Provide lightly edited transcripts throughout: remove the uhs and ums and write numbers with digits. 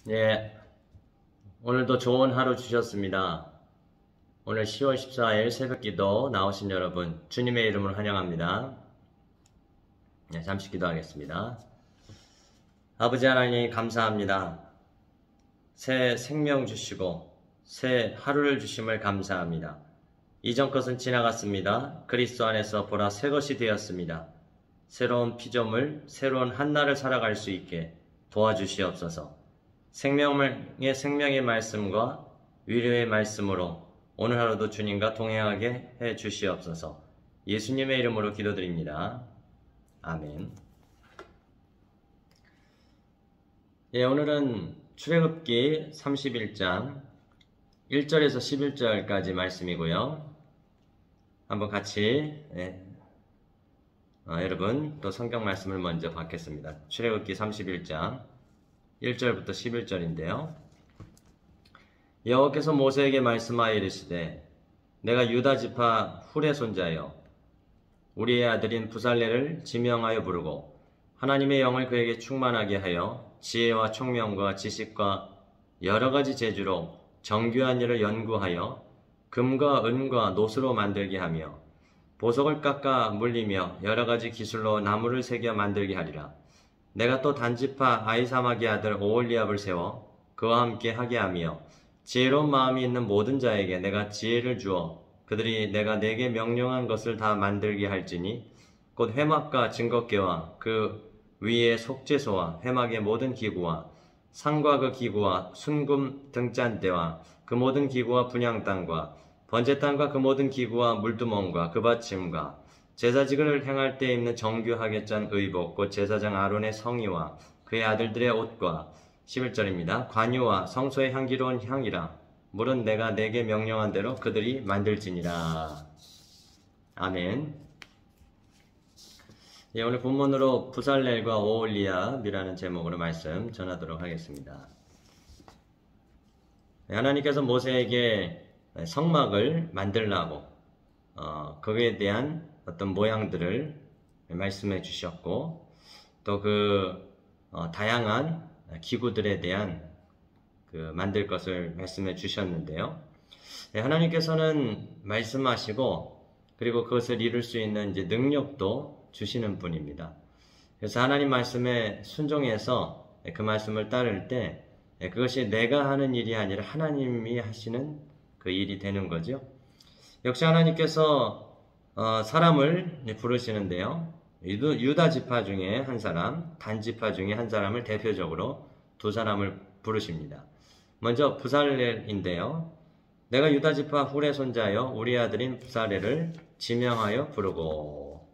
예, 오늘도 좋은 하루 주셨습니다. 오늘 10월 14일 새벽기도 나오신 여러분, 주님의 이름으로 환영합니다. 잠시 기도하겠습니다. 아버지 하나님 감사합니다. 새 생명 주시고 새 하루를 주심을 감사합니다. 이전 것은 지나갔습니다. 그리스도 안에서 보라 새 것이 되었습니다. 새로운 피조물, 새로운 한날을 살아갈 수 있게 도와주시옵소서. 생명의 말씀과 위로의 말씀으로 오늘 하루도 주님과 동행하게 해 주시옵소서. 예수님의 이름으로 기도드립니다. 아멘. 오늘은 출애굽기 31장 1절에서 11절까지 말씀이고요. 한번 같이 여러분 또 성경 말씀을 먼저 받겠습니다. 출애굽기 31장 1절부터 11절인데요. 여호와께서 모세에게 말씀하여 이르시되 내가 유다 지파 훌의 손자여 우리의 아들인 부살레를 지명하여 부르고 하나님의 영을 그에게 충만하게 하여 지혜와 총명과 지식과 여러가지 재주로 정교한 일을 연구하여 금과 은과 노수로 만들게 하며 보석을 깎아 물리며 여러가지 기술로 나무를 새겨 만들게 하리라. 내가 또 단지파 아히사막의 아들 오홀리압을 세워 그와 함께 하게 하며 지혜로운 마음이 있는 모든 자에게 내가 지혜를 주어 그들이 내가 내게 명령한 것을 다 만들게 할지니 곧 회막과 증거궤와 그 위에 속죄소와 회막의 모든 기구와 상과 그 기구와 순금 등잔대와 그 모든 기구와 분향단과 번제단과 그 모든 기구와 물두멍과 그 받침과 제사직을 행할 때 입는 정교하게 짠 의복 곧 제사장 아론의 성의와 그의 아들들의 옷과 11절입니다. 관유와 성소의 향기로운 향이라 물은 내가 내게 명령한 대로 그들이 만들지니라. 아멘. 오늘 본문으로 부살렐과 오홀리압이라는 제목으로 말씀 전하도록 하겠습니다. 하나님께서 모세에게 성막을 만들라고 거기에 대한 어떤 모양들을 말씀해 주셨고 또 다양한 기구들에 대한 만들 것을 말씀해 주셨는데요. 하나님께서는 말씀하시고 그리고 그것을 이룰 수 있는 능력도 주시는 분입니다. 그래서 하나님 말씀에 순종해서 그 말씀을 따를 때 그것이 내가 하는 일이 아니라 하나님이 하시는 그 일이 되는 거죠. 역시 하나님께서 사람을 부르시는데요. 유다 지파 중에 한 사람, 단 지파 중에 한 사람을 대표적으로 두 사람을 부르십니다. 먼저 부살렐인데요. 내가 유다 지파 훌의 손자여 우리 아들인 부살렐을 지명하여 부르고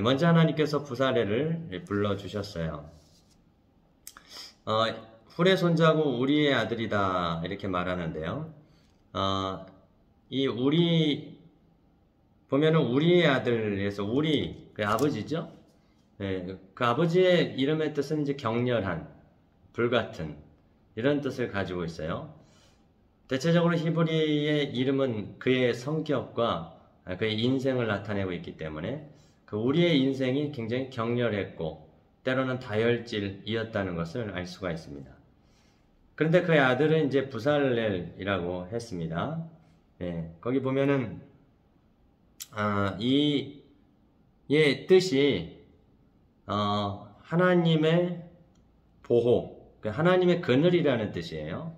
먼저 하나님께서 부살렐을 불러주셨어요. 훌의 손자고 우리의 아들이다 이렇게 말하는데요. 이 우리 보면은 우리의 아들에서 우리 그 아버지죠. 그 아버지의 이름의 뜻은 격렬한, 불같은 이런 뜻을 가지고 있어요. 대체적으로 히브리의 이름은 그의 성격과 그의 인생을 나타내고 있기 때문에 그 우리의 인생이 굉장히 격렬했고 때로는 다혈질이었다는 것을 알 수가 있습니다. 그런데 그의 아들은 부살렐이라고 했습니다. 거기 보면은 이의 뜻이 하나님의 보호, 하나님의 그늘이라는 뜻이에요.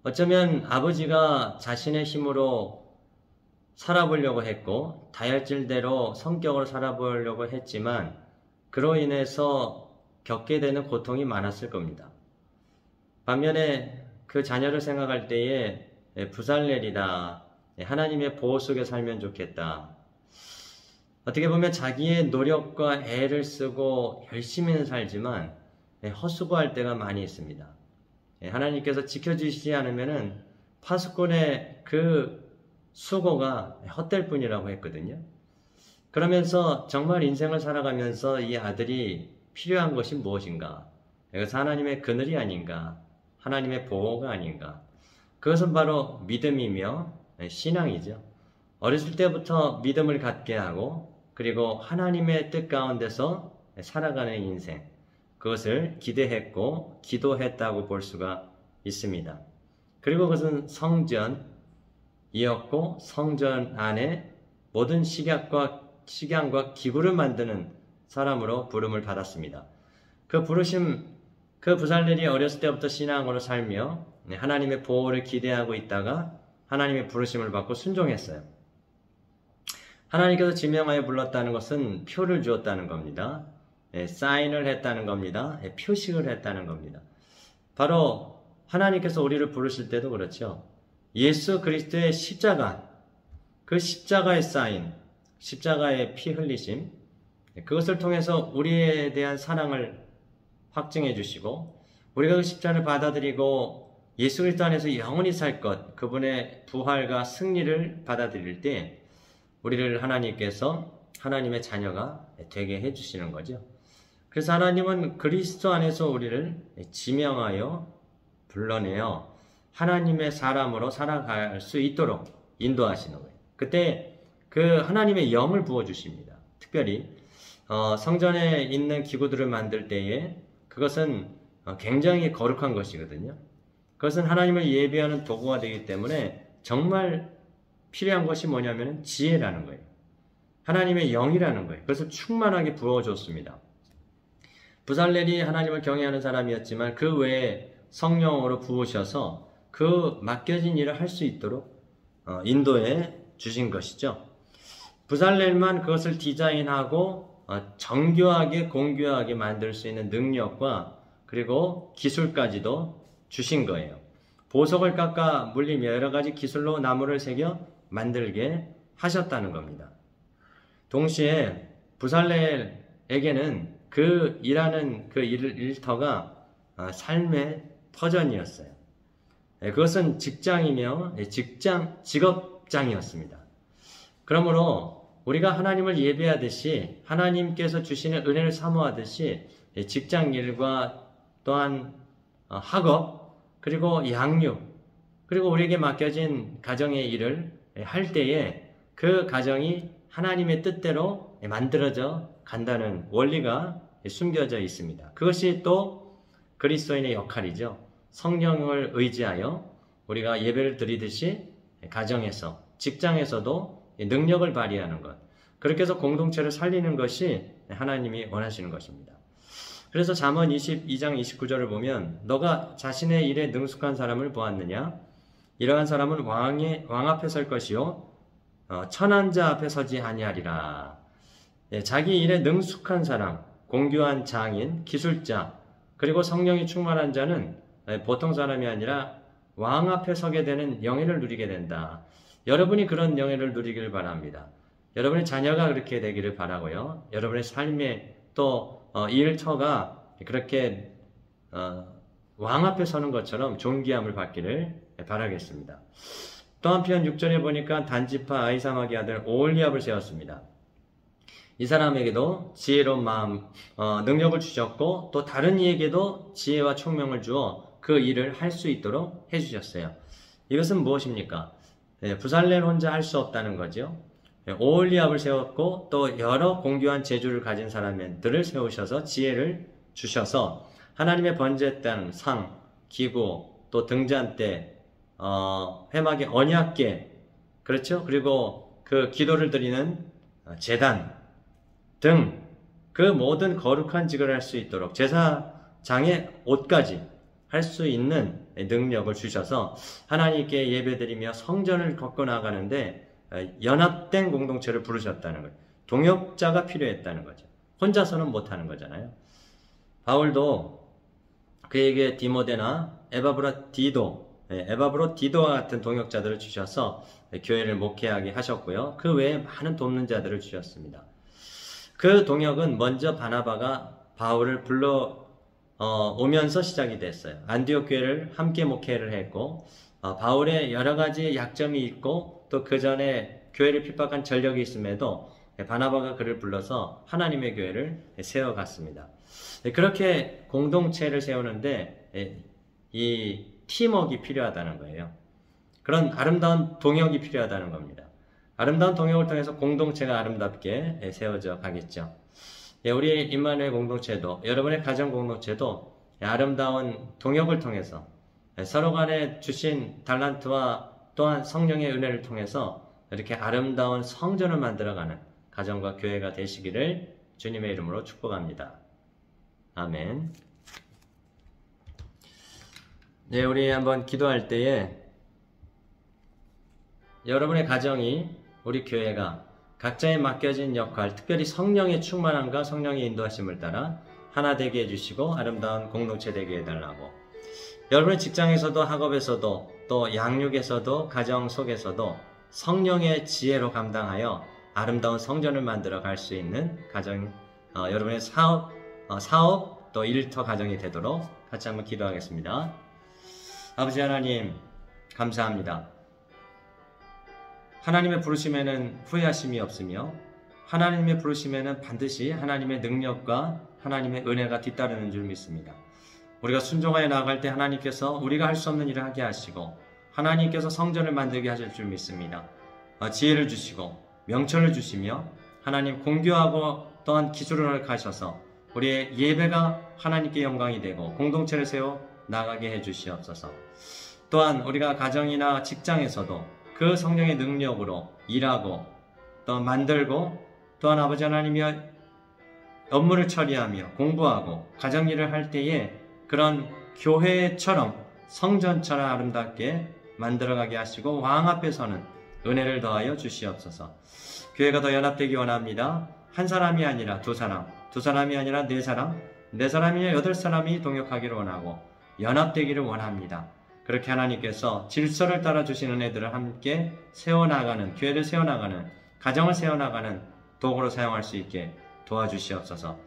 어쩌면 아버지가 자신의 힘으로 살아보려고 했고 다혈질대로 성격으로 살아보려고 했지만 그로 인해서 겪게 되는 고통이 많았을 겁니다. 반면에 그 자녀를 생각할 때에 부살렐이다. 하나님의 보호 속에 살면 좋겠다. 어떻게 보면 자기의 노력과 애를 쓰고 열심히는 살지만 헛수고할 때가 많이 있습니다. 하나님께서 지켜주시지 않으면 파수꾼의 그 수고가 헛될 뿐이라고 했거든요. 그러면서 정말 인생을 살아가면서 이 아들이 필요한 것이 무엇인가? 이것은 하나님의 그늘이 아닌가? 하나님의 보호가 아닌가? 그것은 바로 믿음이며 신앙이죠. 어렸을 때부터 믿음을 갖게 하고 그리고 하나님의 뜻 가운데서 살아가는 인생, 그것을 기대했고 기도했다고 볼 수가 있습니다. 그리고 그것은 성전이었고 성전 안에 모든 식양과 기구를 만드는 사람으로 부름을 받았습니다. 그 부살렐이 어렸을 때부터 신앙으로 살며 하나님의 보호를 기대하고 있다가 하나님의 부르심을 받고 순종했어요. 하나님께서 지명하여 불렀다는 것은 표를 주었다는 겁니다. 사인을 했다는 겁니다. 표식을 했다는 겁니다. 바로 하나님께서 우리를 부르실 때도 그렇죠. 예수 그리스도의 십자가, 그 십자가의 사인, 십자가의 피 흘리심, 그것을 통해서 우리에 대한 사랑을 확증해 주시고 우리가 그 십자가를 받아들이고 예수 그리스도 안에서 영원히 살 것, 그분의 부활과 승리를 받아들일 때 우리를 하나님께서 하나님의 자녀가 되게 해주시는 거죠. 그래서 하나님은 그리스도 안에서 우리를 지명하여 불러내어 하나님의 사람으로 살아갈 수 있도록 인도하시는 거예요. 그때 그 하나님의 영을 부어주십니다. 특별히 성전에 있는 기구들을 만들 때에 그것은 굉장히 거룩한 것이거든요. 그것은 하나님을 예배하는 도구가 되기 때문에 정말 필요한 것이 뭐냐면 지혜라는 거예요. 하나님의 영이라는 거예요. 그것을 충만하게 부어줬습니다. 부살렐이 하나님을 경외하는 사람이었지만 그 외에 성령으로 부으셔서 그 맡겨진 일을 할 수 있도록 인도해 주신 것이죠. 부살렐만 그것을 디자인하고 정교하게 공교하게 만들 수 있는 능력과 그리고 기술까지도 주신 거예요. 보석을 깎아 물리며 여러 가지 기술로 나무를 새겨 만들게 하셨다는 겁니다. 동시에 부살렐에게는 그 일하는 그 일터가 삶의 터전이었어요. 그것은 직장이며 직업장이었습니다. 그러므로 우리가 하나님을 예배하듯이 하나님께서 주시는 은혜를 사모하듯이 직장 일과 또한 학업 그리고 양육 그리고 우리에게 맡겨진 가정의 일을 할 때에 그 가정이 하나님의 뜻대로 만들어져 간다는 원리가 숨겨져 있습니다. 그것이 또 그리스도인의 역할이죠. 성령을 의지하여 우리가 예배를 드리듯이 가정에서 직장에서도 능력을 발휘하는 것, 그렇게 해서 공동체를 살리는 것이 하나님이 원하시는 것입니다. 그래서 잠언 22장 29절을 보면 너가 자신의 일에 능숙한 사람을 보았느냐? 이러한 사람은 왕 앞에 설 것이요 천한 자 앞에 서지 아니하리라. 자기 일에 능숙한 사람, 공교한 장인, 기술자, 그리고 성령이 충만한 자는 보통 사람이 아니라 왕 앞에 서게 되는 영예를 누리게 된다. 여러분이 그런 영예를 누리기를 바랍니다. 여러분의 자녀가 그렇게 되기를 바라고요. 여러분의 삶의 또 일터가 그렇게 왕 앞에 서는 것처럼 존귀함을 받기를 바라겠습니다. 또 한편 6절에 보니까 단지파 아히사막의 아들 오홀리압을 세웠습니다. 이 사람에게도 지혜로운 마음, 능력을 주셨고 또 다른 이에게도 지혜와 총명을 주어 그 일을 할 수 있도록 해주셨어요. 이것은 무엇입니까? 부살렐 혼자 할 수 없다는 거죠. 오홀리압을 세웠고 또 여러 공교한 재주를 가진 사람들을 세우셔서 지혜를 주셔서 하나님의 번제 땅, 상, 기구, 또 등잔대, 회막의 언약궤, 그렇죠? 그리고 그 기도를 드리는 제단 등 그 모든 거룩한 직을 할 수 있도록 제사장의 옷까지 할 수 있는 능력을 주셔서 하나님께 예배드리며 성전을 걷고 나가는데 연합된 공동체를 부르셨다는 거예요. 동역자가 필요했다는 거죠. 혼자서는 못하는 거잖아요. 바울도 그에게 디모데나 에바브로 디도와 같은 동역자들을 주셔서 교회를 목회하게 하셨고요. 그 외에 많은 돕는 자들을 주셨습니다. 그 동역은 먼저 바나바가 바울을 오면서 시작이 됐어요. 안디옥 교회를 함께 목회를 했고 바울의 여러 가지 약점이 있고 또 그 전에 교회를 핍박한 전력이 있음에도 바나바가 그를 불러서 하나님의 교회를 세워갔습니다. 그렇게 공동체를 세우는데 이 팀워크가 필요하다는 거예요. 그런 아름다운 동역이 필요하다는 겁니다. 아름다운 동역을 통해서 공동체가 아름답게 세워져 가겠죠. 예, 우리 임마누엘 공동체도, 여러분의 가정 공동체도 아름다운 동역을 통해서 서로 간에 주신 달란트와 또한 성령의 은혜를 통해서 이렇게 아름다운 성전을 만들어가는 가정과 교회가 되시기를 주님의 이름으로 축복합니다. 아멘. 네, 우리 한번 기도할 때에 여러분의 가정이, 우리 교회가 각자에 맡겨진 역할, 특별히 성령의 충만함과 성령의 인도하심을 따라 하나 되게 해주시고 아름다운 공동체 되게 해달라고, 여러분의 직장에서도 학업에서도 또 양육에서도 가정 속에서도 성령의 지혜로 감당하여 아름다운 성전을 만들어 갈 수 있는 가정, 여러분의 사업 또 일터 가정이 되도록 같이 한번 기도하겠습니다. 아버지 하나님, 감사합니다. 하나님의 부르심에는 후회하심이 없으며 하나님의 부르심에는 반드시 하나님의 능력과 하나님의 은혜가 뒤따르는 줄 믿습니다. 우리가 순종하여 나아갈 때 하나님께서 우리가 할 수 없는 일을 하게 하시고 하나님께서 성전을 만들게 하실 줄 믿습니다. 지혜를 주시고 명철을 주시며 하나님 공교하고 또한 기술을 가셔서 우리의 예배가 하나님께 영광이 되고 공동체를 세워 나가게 해주시옵소서. 또한 우리가 가정이나 직장에서도 그 성령의 능력으로 일하고 또 만들고 또한 아버지 하나님이 업무를 처리하며 공부하고 가정일을 할 때에 그런 교회처럼 성전처럼 아름답게 만들어가게 하시고 왕 앞에서는 은혜를 더하여 주시옵소서. 교회가 더 연합되기 원합니다. 한 사람이 아니라 두 사람, 두 사람이 아니라 네 사람, 네 사람이 아니라 8사람이 동역하기를 원하고 연합되기를 원합니다. 그렇게 하나님께서 질서를 따라 주신 은혜들을 함께 세워나가는, 교회를 세워나가는, 가정을 세워나가는 도구로 사용할 수 있게 도와주시옵소서.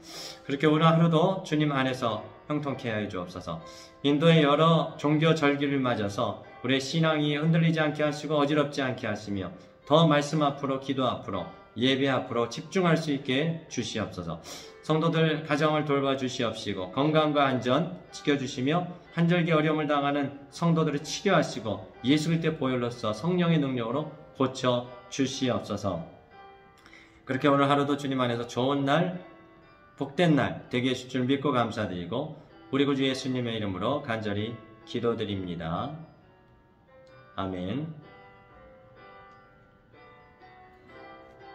그렇게 오늘 하루도 주님 안에서 형통케 하여 주옵소서. 인도의 여러 종교 절기를 맞아서 우리의 신앙이 흔들리지 않게 하시고 어지럽지 않게 하시며 더 말씀 앞으로, 기도 앞으로, 예배 앞으로 집중할 수 있게 주시옵소서. 성도들 가정을 돌봐주시옵시고 건강과 안전 지켜주시며 한절기 어려움을 당하는 성도들을 치료하시고 예수 그리스도의 보혈로서 성령의 능력으로 고쳐주시옵소서. 그렇게 오늘 하루도 주님 안에서 좋은 날, 복된 날 되게 해주실 줄 믿고 감사드리고 우리 구주 예수님의 이름으로 간절히 기도드립니다. 아멘.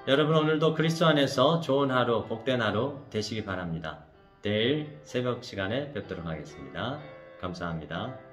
여러분, 오늘도 그리스도 안에서 좋은 하루, 복된 하루 되시기 바랍니다. 내일 새벽 시간에 뵙도록 하겠습니다. 감사합니다.